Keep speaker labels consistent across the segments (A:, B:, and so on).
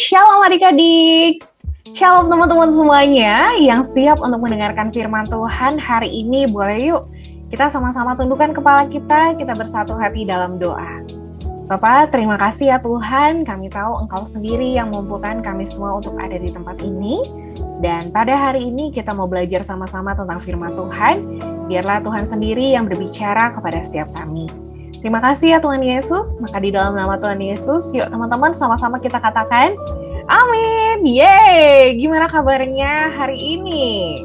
A: Shalom adik-adik. Shalom teman-teman semuanya yang siap untuk mendengarkan firman Tuhan hari ini. Boleh yuk kita sama-sama tundukkan kepala kita bersatu hati dalam doa. Bapak, terima kasih ya Tuhan, kami tahu Engkau sendiri yang memampukan kami semua untuk ada di tempat ini. Dan pada hari ini kita mau belajar sama-sama tentang firman Tuhan. Biarlah Tuhan sendiri yang berbicara kepada setiap kami. Terima kasih ya Tuhan Yesus, maka di dalam nama Tuhan Yesus, yuk teman-teman sama-sama kita katakan, amin. Yeay, gimana kabarnya hari ini?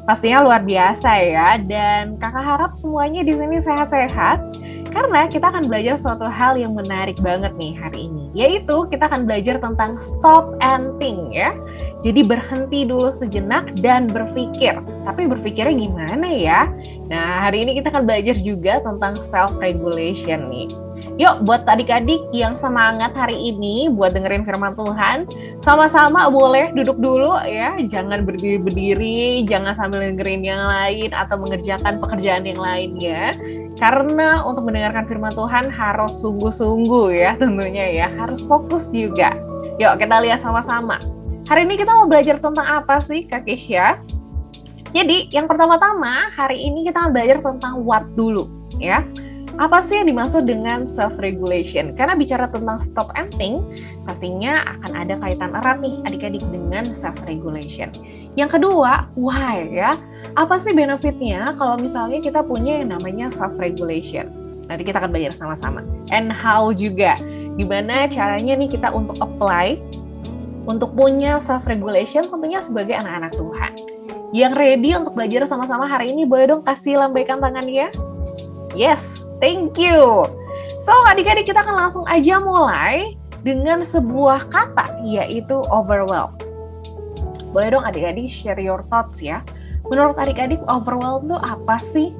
A: Pastinya luar biasa ya, dan kakak harap semuanya di sini sehat-sehat, karena kita akan belajar suatu hal yang menarik banget nih hari ini, yaitu kita akan belajar tentang stop and think ya. Jadi berhenti dulu sejenak dan berpikir. Tapi berpikirnya gimana ya? Nah, hari ini kita akan belajar juga tentang self-regulation nih. Yuk, buat adik-adik yang semangat hari ini buat dengerin firman Tuhan, sama-sama boleh duduk dulu ya. Jangan berdiri-berdiri, jangan sambil dengerin yang lain atau mengerjakan pekerjaan yang lainnya. Karena untuk mendengarkan firman Tuhan harus sungguh-sungguh ya tentunya ya. Harus fokus juga. Yuk, kita lihat sama-sama. Hari ini kita mau belajar tentang apa sih, Kak Kesha? Jadi, yang pertama-tama, hari ini kita akan belajar tentang what dulu, ya. Apa sih yang dimaksud dengan self-regulation? Karena bicara tentang stop and think, pastinya akan ada kaitan erat nih adik-adik dengan self-regulation. Yang kedua, why ya? Apa sih benefitnya kalau misalnya kita punya yang namanya self-regulation? Nanti kita akan belajar sama-sama. And how juga, gimana caranya nih kita untuk apply untuk punya self-regulation tentunya sebagai anak-anak Tuhan. Yang ready untuk belajar sama-sama hari ini, boleh dong kasih lambaikan tangannya? Yes, thank you. So, adik-adik kita akan langsung aja mulai dengan sebuah kata, yaitu overwhelm. Boleh dong adik-adik share your thoughts ya. Menurut adik-adik, overwhelm itu apa sih?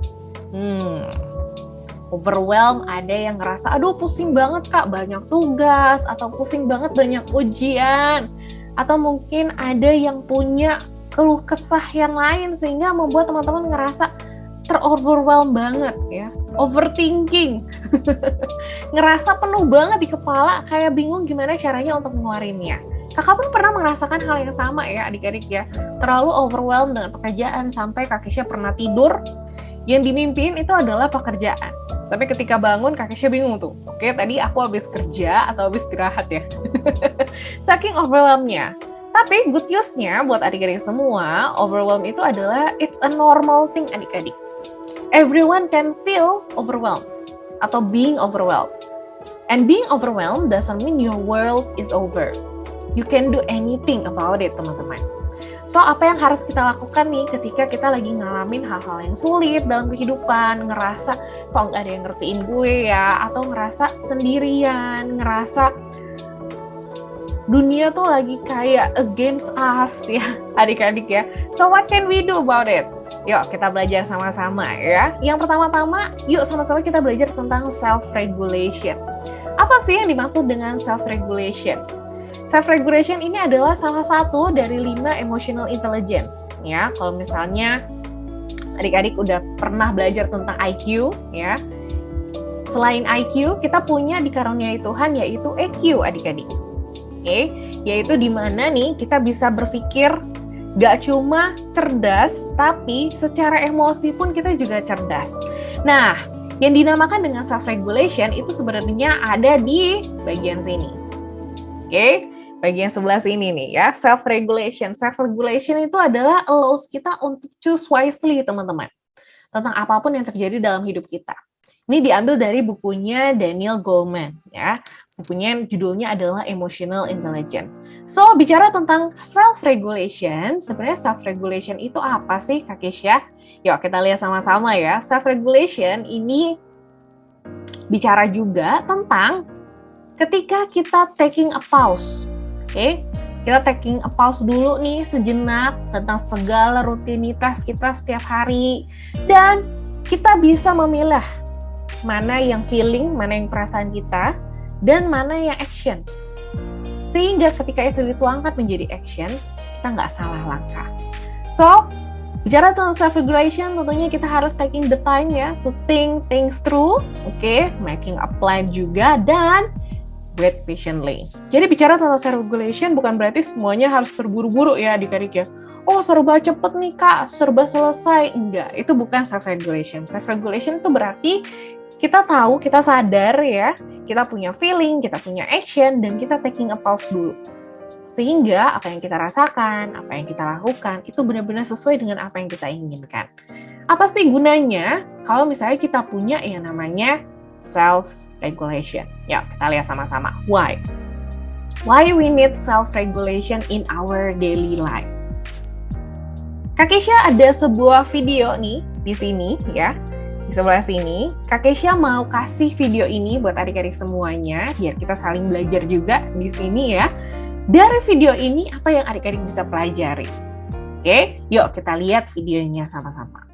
A: Overwhelm, ada yang ngerasa, aduh pusing banget kak, banyak tugas, atau pusing banget banyak ujian, atau mungkin ada yang punya keluh kesah yang lain, sehingga membuat teman-teman ngerasa ter-overwhelm banget ya, overthinking, ngerasa penuh banget di kepala, kayak bingung gimana caranya untuk ngeluarinnya. Kakak pun pernah merasakan hal yang sama ya adik-adik ya, terlalu overwhelmed dengan pekerjaan, sampai Kak Kesha pernah tidur, yang dimimpiin itu adalah pekerjaan. Tapi ketika bangun, Kak Kesha bingung tuh. Oke, tadi aku habis kerja atau habis istirahat ya. Saking overwhelm-nya. Tapi good news-nya buat adik-adik semua, overwhelm itu adalah it's a normal thing adik-adik. Everyone can feel overwhelmed atau being overwhelmed. And being overwhelmed doesn't mean your world is over. You can do anything about it, teman-teman. So, apa yang harus kita lakukan nih ketika kita lagi ngalamin hal-hal yang sulit dalam kehidupan, ngerasa kok nggak ada yang ngertiin gue ya, atau ngerasa sendirian, ngerasa dunia tuh lagi kayak against us ya, adik-adik ya. So, what can we do about it? Yuk, kita belajar sama-sama ya. Yang pertama-tama, yuk sama-sama kita belajar tentang self-regulation. Apa sih yang dimaksud dengan self-regulation? Self-regulation ini adalah salah satu dari 5 emotional intelligence. Ya, kalau misalnya adik-adik udah pernah belajar tentang IQ, ya. Selain IQ, kita punya dikaruniai Tuhan yaitu EQ, adik-adik. Oke, yaitu di mana nih kita bisa berpikir gak cuma cerdas, tapi secara emosi pun kita juga cerdas. Nah, yang dinamakan dengan self-regulation itu sebenarnya ada di bagian sini. Oke, bagian sebelah sini nih ya, self-regulation. Self-regulation itu adalah allows kita untuk choose wisely, teman-teman. Tentang apapun yang terjadi dalam hidup kita. Ini diambil dari bukunya Daniel Goleman ya. Bukunya judulnya adalah Emotional Intelligence. So, bicara tentang self-regulation, sebenarnya self-regulation itu apa sih, Kak Kesha? Yuk, kita lihat sama-sama ya. Self-regulation ini bicara juga tentang ketika kita taking a pause. Oke, kita taking a pause dulu nih sejenak tentang segala rutinitas kita setiap hari. Dan kita bisa memilah mana yang feeling, mana yang perasaan kita, dan mana yang action. Sehingga ketika itu dituangkan menjadi action, kita nggak salah langkah. So, bicara tentang self-regulation, tentunya kita harus taking the time ya, to think things through, oke, making a plan juga, dan breathe patiently. Jadi bicara tentang self-regulation bukan berarti semuanya harus terburu-buru ya adik-adik ya. Oh serba cepet nih kak, serba selesai. Enggak, itu bukan self-regulation. Self-regulation itu berarti kita tahu, kita sadar ya, kita punya feeling, kita punya action, dan kita taking a pause dulu. Sehingga apa yang kita rasakan, apa yang kita lakukan, itu benar-benar sesuai dengan apa yang kita inginkan. Apa sih gunanya kalau misalnya kita punya yang namanya self-regulation? Ya, kita lihat sama-sama. Why? Why we need self-regulation in our daily life? Kak Keisha ada sebuah video nih di sini ya, di sebelah sini. Kak Keisha mau kasih video ini buat adik-adik semuanya, biar kita saling belajar juga di sini ya. Dari video ini, apa yang adik-adik bisa pelajari? Oke, yuk kita lihat videonya sama-sama.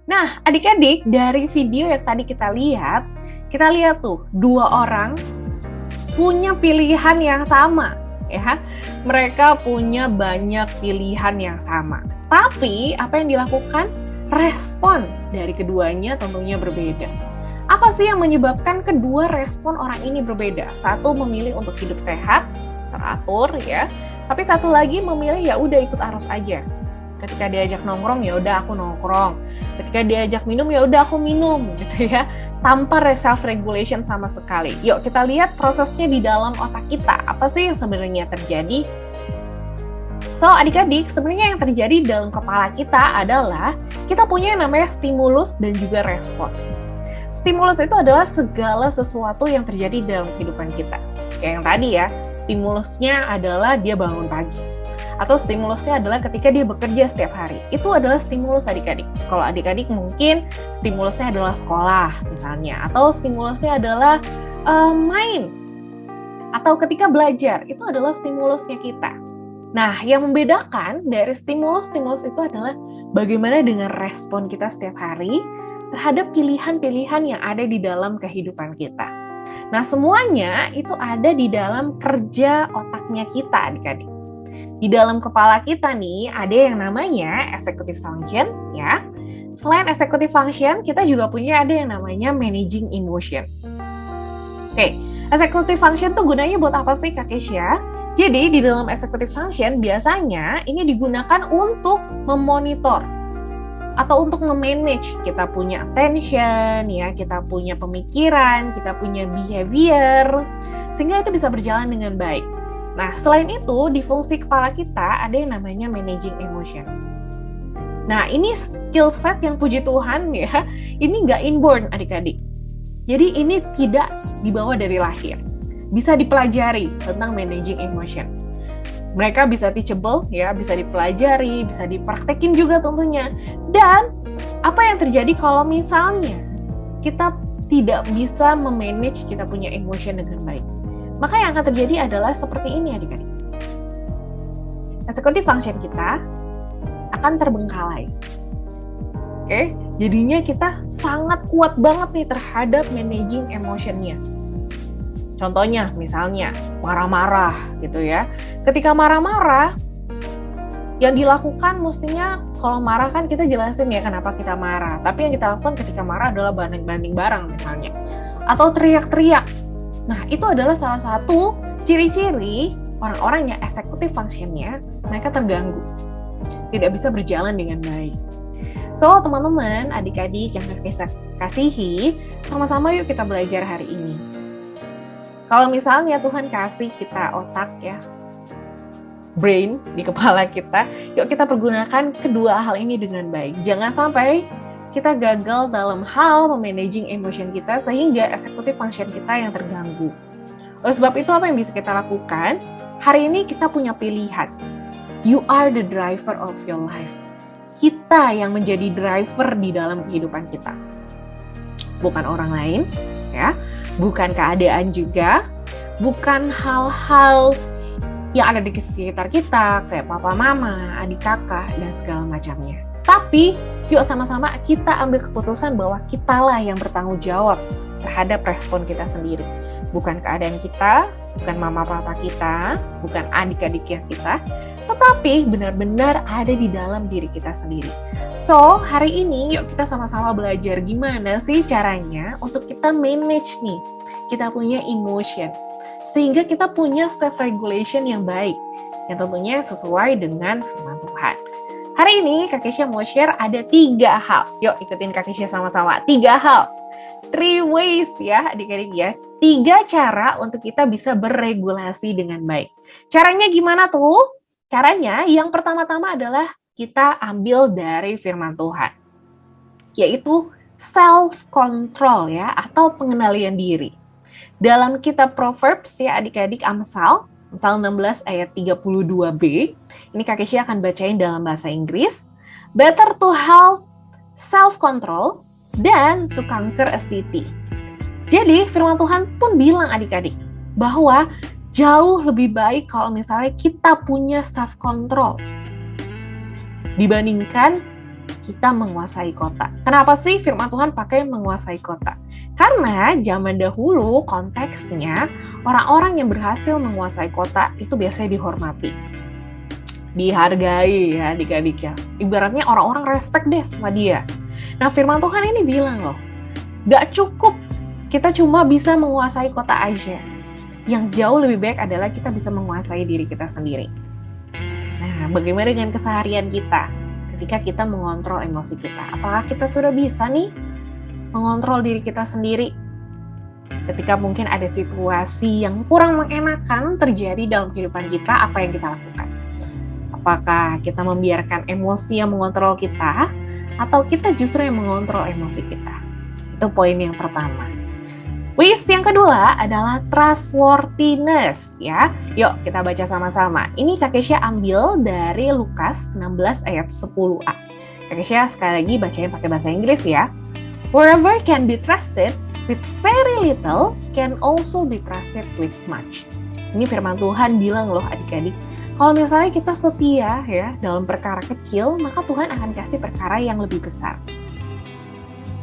A: Nah, adik-adik, dari video yang tadi kita lihat tuh dua orang punya pilihan yang sama, ya. Mereka punya banyak pilihan yang sama. Tapi apa yang dilakukan? Respon dari keduanya tentunya berbeda. Apa sih yang menyebabkan kedua respon orang ini berbeda? Satu memilih untuk hidup sehat, teratur ya. Tapi satu lagi memilih ya udah ikut arus aja. Ketika diajak nongkrong ya udah aku nongkrong. Ketika diajak minum ya udah aku minum gitu ya. Tanpa self regulation sama sekali. Yuk kita lihat prosesnya di dalam otak kita. Apa sih yang sebenarnya terjadi? So, adik-adik, sebenarnya yang terjadi dalam kepala kita adalah kita punya yang namanya stimulus dan juga respon. Stimulus itu adalah segala sesuatu yang terjadi dalam kehidupan kita. Kayak yang tadi ya, stimulusnya adalah dia bangun pagi. Atau stimulusnya adalah ketika dia bekerja setiap hari. Itu adalah stimulus adik-adik. Kalau adik-adik mungkin stimulusnya adalah sekolah misalnya. Atau stimulusnya adalah main. Atau ketika belajar, itu adalah stimulusnya kita. Nah, yang membedakan dari stimulus-stimulus itu adalah bagaimana dengan respon kita setiap hari terhadap pilihan-pilihan yang ada di dalam kehidupan kita. Nah, semuanya itu ada di dalam kerja otaknya kita, adik-adik. Di dalam kepala kita nih, ada yang namanya executive function, ya. Selain executive function, kita juga punya ada yang namanya managing emotion. Oke, executive function tuh gunanya buat apa sih, Kak Kesha? Jadi, di dalam executive function, biasanya ini digunakan untuk memonitor atau untuk memanage. Kita punya attention, ya, kita punya pemikiran, kita punya behavior, sehingga itu bisa berjalan dengan baik. Nah, selain itu, di fungsi kepala kita ada yang namanya managing emotion. Nah, ini skill set yang puji Tuhan, ya, ini nggak inborn, adik-adik. Jadi, ini tidak dibawa dari lahir. Bisa dipelajari tentang managing emotion. Mereka bisa teachable, ya, bisa dipelajari, bisa dipraktekin juga tentunya. Dan apa yang terjadi kalau misalnya kita tidak bisa memanage kita punya emotion dengan baik? Maka yang akan terjadi adalah seperti ini, adik-adik. Executive function kita akan terbengkalai. Oke, jadinya kita sangat kuat banget nih terhadap managing emotion-nya. Contohnya, misalnya, marah-marah gitu ya. Ketika marah-marah, yang dilakukan mestinya, kalau marah kan kita jelasin ya kenapa kita marah. Tapi yang kita lakukan ketika marah adalah banding-banding barang misalnya. Atau teriak-teriak. Nah, itu adalah salah satu ciri-ciri orang-orang yang executive function-nya, mereka terganggu. Tidak bisa berjalan dengan baik. So, teman-teman, adik-adik yang kita kasihi, sama-sama yuk kita belajar hari ini. Kalau misalnya Tuhan kasih kita otak ya, brain di kepala kita, yuk kita pergunakan kedua hal ini dengan baik. Jangan sampai kita gagal dalam hal memanaging emotion kita sehingga executive function kita yang terganggu. Oleh sebab itu apa yang bisa kita lakukan? Hari ini kita punya pilihan. You are the driver of your life. Kita yang menjadi driver di dalam kehidupan kita. Bukan orang lain, ya. Bukan keadaan juga, bukan hal-hal yang ada di sekitar kita, kayak papa, mama, adik, kakak, dan segala macamnya. Tapi, yuk sama-sama kita ambil keputusan bahwa kitalah yang bertanggung jawab terhadap respon kita sendiri. Bukan keadaan kita, bukan mama papa kita, bukan adik-adik kita, tetapi benar-benar ada di dalam diri kita sendiri. So, hari ini yuk kita sama-sama belajar gimana sih caranya untuk kita manage nih, kita punya emotion. Sehingga kita punya self-regulation yang baik, yang tentunya sesuai dengan firman Tuhan. Hari ini Kak Kesha mau share ada 3 hal. Yuk ikutin Kak Kesha sama-sama. 3 hal. 3 ways ya adik-adik ya. 3 cara untuk kita bisa beregulasi dengan baik. Caranya gimana tuh? Caranya yang pertama-tama adalah kita ambil dari firman Tuhan, yaitu self-control ya, atau pengendalian diri. Dalam kitab Proverbs ya adik-adik, Amsal 16 ayat 32b, ini Kak Kesha akan bacain dalam bahasa Inggris. Better to have self-control than to conquer a city. Jadi firman Tuhan pun bilang adik-adik, bahwa jauh lebih baik kalau misalnya kita punya self-control dibandingkan kita menguasai kota. Kenapa sih firman Tuhan pakai menguasai kota? Karena zaman dahulu konteksnya orang-orang yang berhasil menguasai kota itu biasanya dihormati, dihargai ya adik-adik ya. Ibaratnya orang-orang respect deh sama dia. Nah firman Tuhan ini bilang loh, gak cukup kita cuma bisa menguasai kota aja. Yang jauh lebih baik adalah kita bisa menguasai diri kita sendiri. Nah, bagaimana dengan keseharian kita? Ketika kita mengontrol emosi kita, apakah kita sudah bisa nih mengontrol diri kita sendiri? Ketika mungkin ada situasi yang kurang mengenakan terjadi dalam kehidupan kita, apa yang kita lakukan? Apakah kita membiarkan emosi yang mengontrol kita, atau kita justru yang mengontrol emosi kita? Itu poin yang pertama. Wis, yang kedua adalah trustworthiness ya. Yuk kita baca sama-sama. Ini Kak Kesha ambil dari Lukas 16 ayat 10a. Kak Kesha sekali lagi bacain pakai bahasa Inggris ya. Whoever can be trusted with very little can also be trusted with much. Ini firman Tuhan bilang loh adik-adik. Kalau misalnya kita setia ya dalam perkara kecil, maka Tuhan akan kasih perkara yang lebih besar.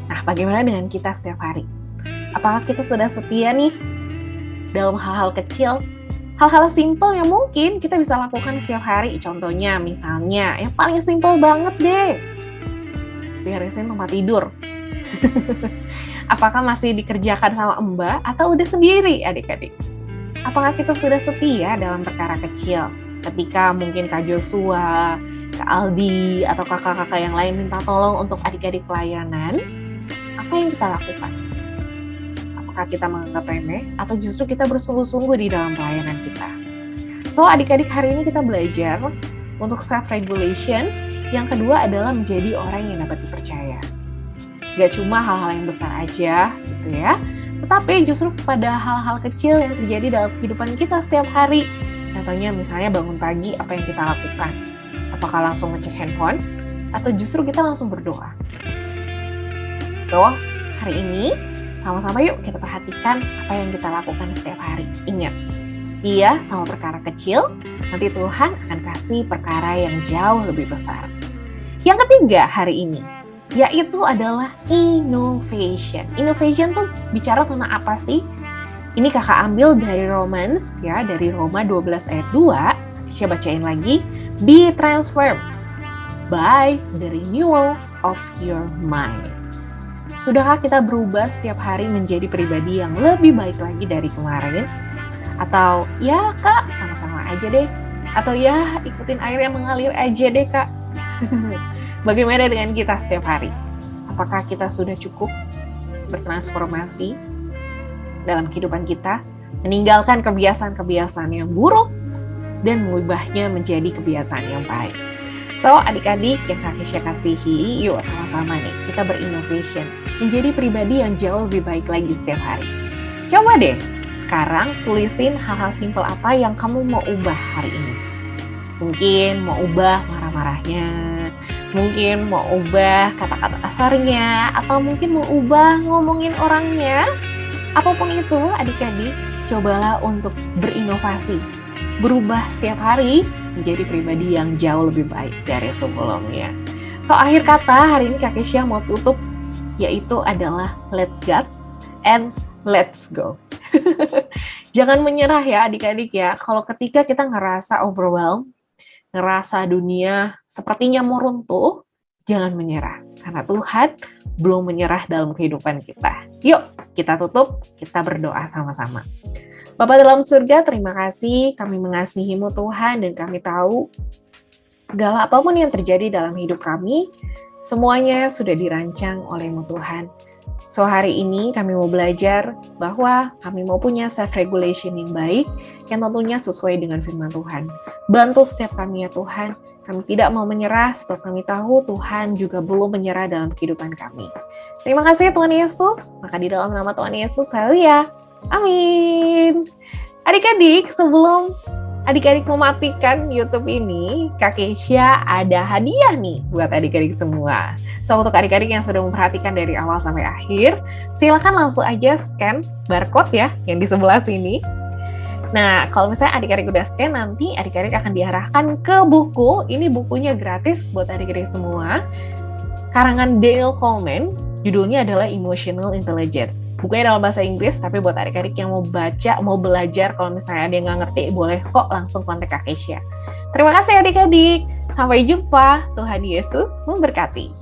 A: Nah, bagaimana dengan kita setiap hari? Apakah kita sudah setia nih dalam hal-hal kecil? Hal-hal simpel yang mungkin kita bisa lakukan setiap hari. Contohnya, misalnya, yang paling simpel banget deh. Beresin tempat tidur. Apakah masih dikerjakan sama Mbak atau udah sendiri adik-adik? Apakah kita sudah setia dalam perkara kecil? Ketika mungkin Kak Joshua, Kak Aldi, atau kakak-kakak yang lain minta tolong untuk adik-adik pelayanan, apa yang kita lakukan? Apakah kita menganggap remeh atau justru kita bersungguh-sungguh di dalam pelayanan kita? So, adik-adik hari ini kita belajar untuk self-regulation. Yang kedua adalah menjadi orang yang dapat dipercaya. Gak cuma hal-hal yang besar aja gitu ya, tetapi justru pada hal-hal kecil yang terjadi dalam kehidupan kita setiap hari. Contohnya misalnya bangun pagi, apa yang kita lakukan? Apakah langsung ngecek handphone atau justru kita langsung berdoa? So, hari ini sama-sama yuk kita perhatikan apa yang kita lakukan setiap hari. Ingat, setia sama perkara kecil, nanti Tuhan akan kasih perkara yang jauh lebih besar. Yang ketiga hari ini, yaitu adalah innovation. Innovation tuh bicara tentang apa sih? Ini kakak ambil dari Romans ya, dari Roma 12 ayat 2. Saya bacain lagi. Be transformed by the renewal of your mind. Sudahkah kita berubah setiap hari menjadi pribadi yang lebih baik lagi dari kemarin? Atau ya kak, sama-sama aja deh. Atau ya ikutin air yang mengalir aja deh kak. Bagaimana dengan kita setiap hari? Apakah kita sudah cukup bertransformasi dalam kehidupan kita? Meninggalkan kebiasaan-kebiasaan yang buruk dan mengubahnya menjadi kebiasaan yang baik. So, adik-adik yang Kak Kesha kasihi, yuk sama-sama nih, kita berinnovation, menjadi pribadi yang jauh lebih baik lagi setiap hari. Coba deh, sekarang tulisin hal-hal simpel apa yang kamu mau ubah hari ini. Mungkin mau ubah marah-marahnya, mungkin mau ubah kata-kata kasarnya, atau mungkin mau ubah ngomongin orangnya. Apapun itu, adik-adik, cobalah untuk berinovasi, berubah setiap hari, menjadi pribadi yang jauh lebih baik dari sebelumnya. So, akhir kata hari ini Kak Kesha mau tutup, yaitu adalah let God and let's go. Jangan menyerah ya adik-adik ya. Kalau ketika kita ngerasa overwhelmed, ngerasa dunia sepertinya mau runtuh, jangan menyerah. Karena Tuhan belum menyerah dalam kehidupan kita. Yuk, kita tutup, kita berdoa sama-sama. Bapa dalam surga, terima kasih kami mengasihi-Mu Tuhan, dan kami tahu segala apapun yang terjadi dalam hidup kami, semuanya sudah dirancang oleh-Mu Tuhan. So, hari ini kami mau belajar bahwa kami mau punya self-regulation yang baik, yang tentunya sesuai dengan firman Tuhan. Bantu setiap kami ya Tuhan, kami tidak mau menyerah, sebab kami tahu Tuhan juga belum menyerah dalam kehidupan kami. Terima kasih Tuhan Yesus, maka di dalam nama Tuhan Yesus, haleluya. Amin. Adik-adik, sebelum adik-adik mematikan YouTube ini, Kak Kesha ada hadiah nih buat adik-adik semua. So, untuk adik-adik yang sudah memperhatikan dari awal sampai akhir, silakan langsung aja scan barcode ya, yang di sebelah sini. Nah, kalau misalnya adik-adik udah scan, nanti adik-adik akan diarahkan ke buku. Ini bukunya gratis buat adik-adik semua. Karangan Dale Coleman, judulnya adalah Emotional Intelligence. Bukunya dalam bahasa Inggris, tapi buat adik-adik yang mau baca, mau belajar, kalau misalnya ada yang nggak ngerti, boleh kok langsung kontak Kak Kesha. Terima kasih adik-adik. Sampai jumpa. Tuhan Yesus memberkati.